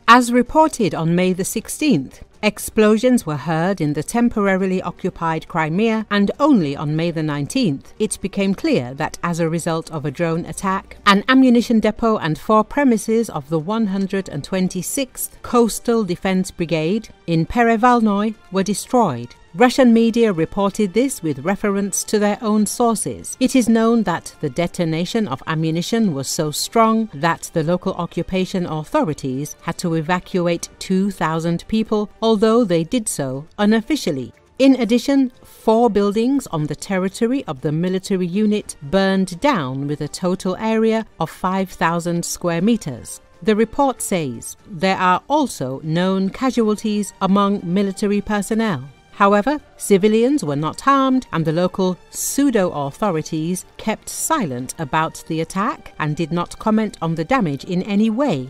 As reported on May the 16th, explosions were heard in the temporarily occupied Crimea, and only on May the 19th it became clear that as a result of a drone attack, an ammunition depot and 4 premises of the 126th Coastal Defense Brigade in Perevalnoye were destroyed. Russian media reported this with reference to their own sources. It is known that the detonation of ammunition was so strong that the local occupation authorities had to evacuate 2,000 people, although they did so unofficially. In addition, 4 buildings on the territory of the military unit burned down with a total area of 5,000 square meters. The report says there are also known casualties among military personnel. However, civilians were not harmed, and the local pseudo-authorities kept silent about the attack and did not comment on the damage in any way.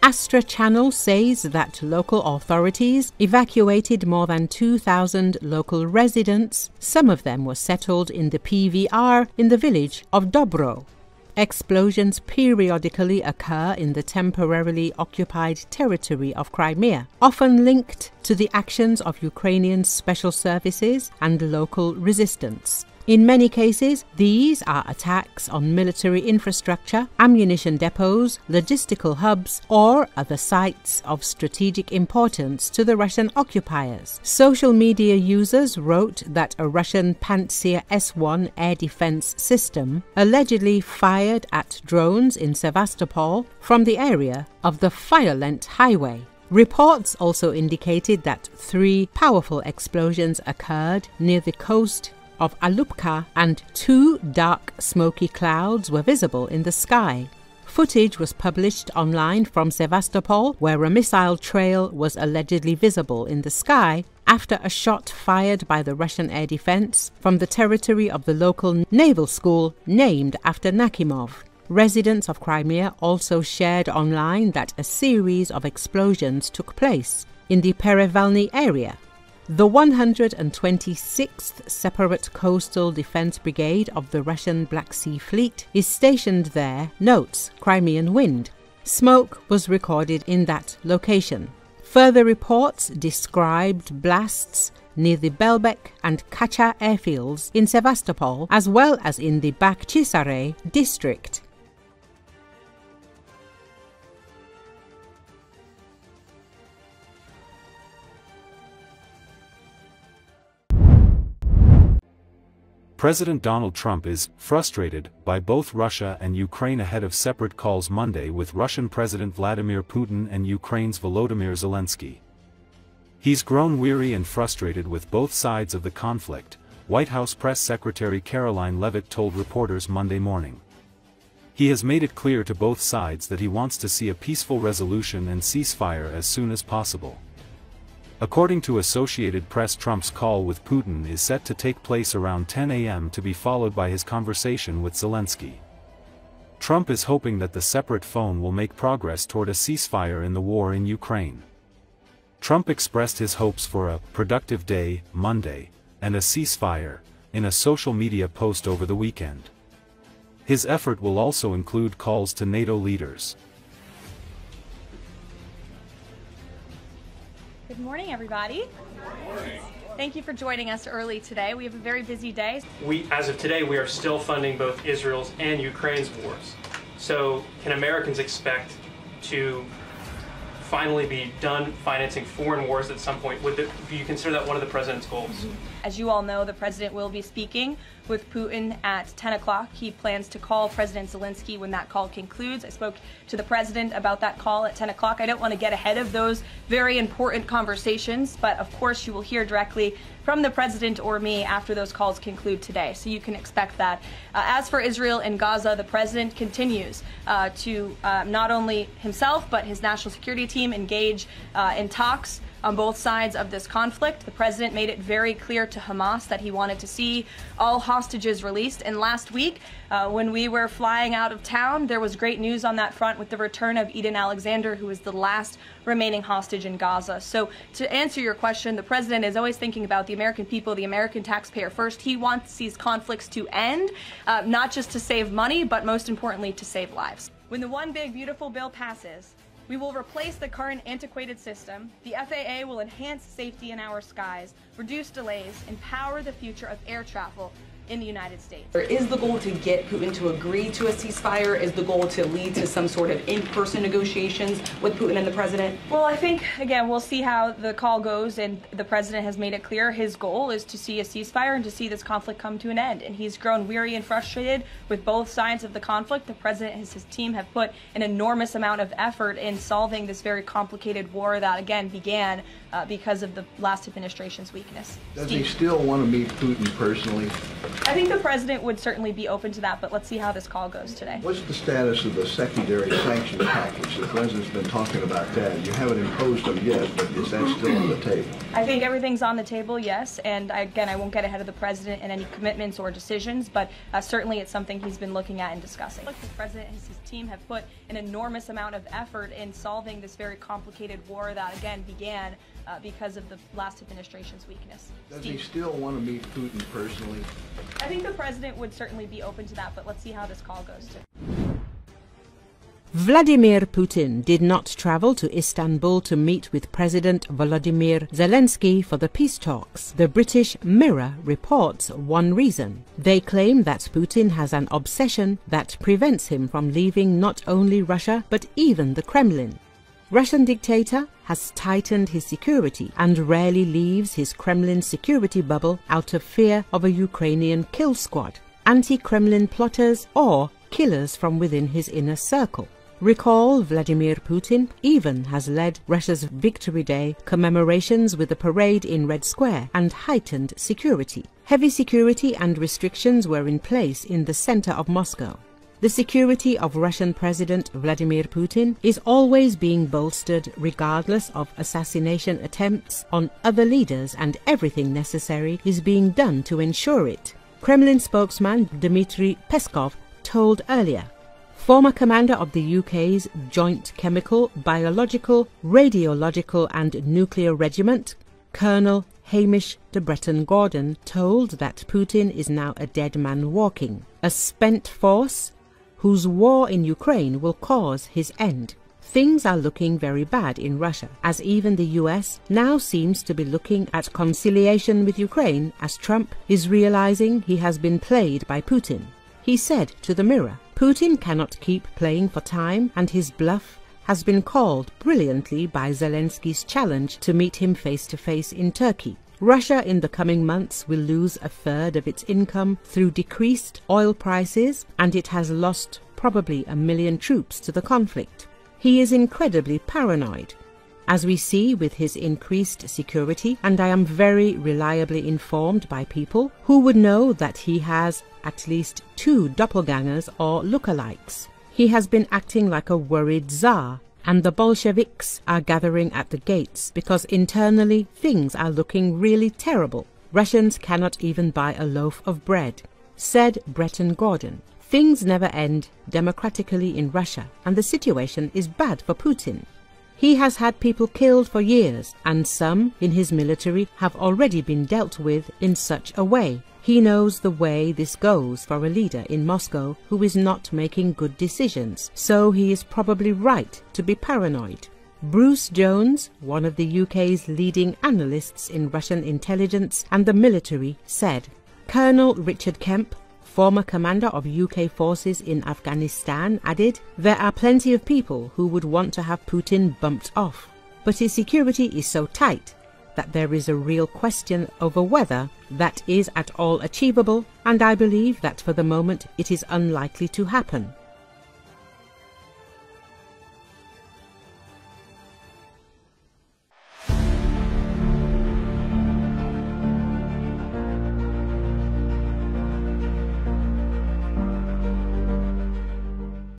Astra Channel says that local authorities evacuated more than 2,000 local residents. Some of them were settled in the PVR in the village of Dobro. Explosions periodically occur in the temporarily occupied territory of Crimea, often linked to the actions of Ukrainian special services and local resistance. In many cases, these are attacks on military infrastructure, ammunition depots, logistical hubs, or other sites of strategic importance to the Russian occupiers. Social media users wrote that a Russian Pantsir S-1 air defense system allegedly fired at drones in Sevastopol from the area of the Fire-Lent highway. Reports also indicated that 3 powerful explosions occurred near the coast of Alupka, and 2 dark smoky clouds were visible in the sky. Footage was published online from Sevastopol, where a missile trail was allegedly visible in the sky after a shot fired by the Russian air defense from the territory of the local naval school named after Nakhimov. Residents of Crimea also shared online that a series of explosions took place in the Perevalnoye area. The 126th Separate Coastal Defense Brigade of the Russian Black Sea Fleet is stationed there, notes Crimean Wind. Smoke was recorded in that location. Further reports described blasts near the Belbek and Kacha airfields in Sevastopol, as well as in the Bakhchisare district. President Donald Trump is frustrated by both Russia and Ukraine ahead of separate calls Monday with Russian President Vladimir Putin and Ukraine's Volodymyr Zelensky. He's grown weary and frustrated with both sides of the conflict, White House Press Secretary Karoline Leavitt told reporters Monday morning. He has made it clear to both sides that he wants to see a peaceful resolution and ceasefire as soon as possible. According to Associated Press, Trump's call with Putin is set to take place around 10 a.m. to be followed by his conversation with Zelensky. Trump is hoping that the separate phone will make progress toward a ceasefire in the war in Ukraine. Trump expressed his hopes for a productive day, Monday, and a ceasefire, in a social media post over the weekend. His effort will also include calls to NATO leaders. Good morning, everybody. Good morning. Thank you for joining us early today. We have a very busy day. As of today, we are still funding both Israel's and Ukraine's wars. So can Americans expect to finally be done financing foreign wars at some point? Do you consider that one of the president's goals? As you all know, the president will be speaking with Putin at 10 o'clock. He plans to call President Zelensky when that call concludes. I spoke to the president about that call at 10 o'clock. I don't want to get ahead of those very important conversations, but of course you will hear directly from the president or me after those calls conclude today, so you can expect that. As for Israel and Gaza, the president continues to not only himself but his national security team engage in talks on both sides of this conflict. The president made it very clear to Hamas that he wanted to see all hostages released. And last week, when we were flying out of town, there was great news on that front with the return of Eden Alexander, who is the last remaining hostage in Gaza. So to answer your question, the president is always thinking about the American people, the American taxpayer first. He wants these conflicts to end, not just to save money, but most importantly, to save lives. When the One Big Beautiful bill passes, We will replace the current antiquated system. The FAA will enhance safety in our skies, reduce delays, empower the future of air travel in the United States. Is the goal to get Putin to agree to a ceasefire? Is the goal to lead to some sort of in-person negotiations with Putin and the president? Well, I think, again, we'll see how the call goes, and the president has made it clear his goal is to see a ceasefire and to see this conflict come to an end. And he's grown weary and frustrated with both sides of the conflict. The president and his team have put an enormous amount of effort in solving this very complicated war that, again, began because of the last administration's weakness. Does he still want to meet Putin personally? I think the president would certainly be open to that, but let's see how this call goes today. What's the status of the secondary sanctions package? The president's been talking about that. You haven't imposed them yet, but is that still on the table? I think everything's on the table, yes, and again, I won't get ahead of the president in any commitments or decisions, but certainly it's something he's been looking at and discussing. The president and his team have put an enormous amount of effort in solving this very complicated war that, again, began because of the last administration's weakness. Does he still want to meet Putin personally? I think the president would certainly be open to that, but let's see how this call goes today. Vladimir Putin did not travel to Istanbul to meet with President Volodymyr Zelensky for the peace talks. The British Mirror reports one reason. They claim that Putin has an obsession that prevents him from leaving not only Russia but even the Kremlin. Russian dictator has tightened his security and rarely leaves his Kremlin security bubble out of fear of a Ukrainian kill squad, anti-Kremlin plotters or killers from within his inner circle. Recall, Vladimir Putin even has led Russia's Victory Day commemorations with a parade in Red Square and heightened security. Heavy security and restrictions were in place in the center of Moscow. The security of Russian President Vladimir Putin is always being bolstered regardless of assassination attempts on other leaders, and everything necessary is being done to ensure it. Kremlin spokesman Dmitry Peskov told earlier. Former commander of the UK's Joint Chemical, Biological, Radiological and Nuclear Regiment, Colonel Hamish de Breton-Gordon, told that Putin is now a dead man walking, a spent force whose war in Ukraine will cause his end. Things are looking very bad in Russia, as even the US now seems to be looking at conciliation with Ukraine as Trump is realizing he has been played by Putin. He said to the Mirror, Putin cannot keep playing for time, and his bluff has been called brilliantly by Zelensky's challenge to meet him face-to-face in Turkey. Russia in the coming months will lose a third of its income through decreased oil prices, and it has lost probably 1 million troops to the conflict. He is incredibly paranoid, as we see with his increased security, and I am very reliably informed by people who would know that he has at least 2 doppelgangers or lookalikes. He has been acting like a worried Tsar, and the Bolsheviks are gathering at the gates because internally things are looking really terrible. Russians cannot even buy a loaf of bread, said Breton-Gordon. Things never end democratically in Russia, and the situation is bad for Putin. He has had people killed for years, and some in his military have already been dealt with in such a way. He knows the way this goes for a leader in Moscow who is not making good decisions, so he is probably right to be paranoid. Bruce Jones, one of the UK's leading analysts in Russian intelligence and the military, said. Colonel Richard Kemp, former commander of UK forces in Afghanistan, added, there are plenty of people who would want to have Putin bumped off, but his security is so tight that there is a real question over whether that is at all achievable, and I believe that for the moment it is unlikely to happen.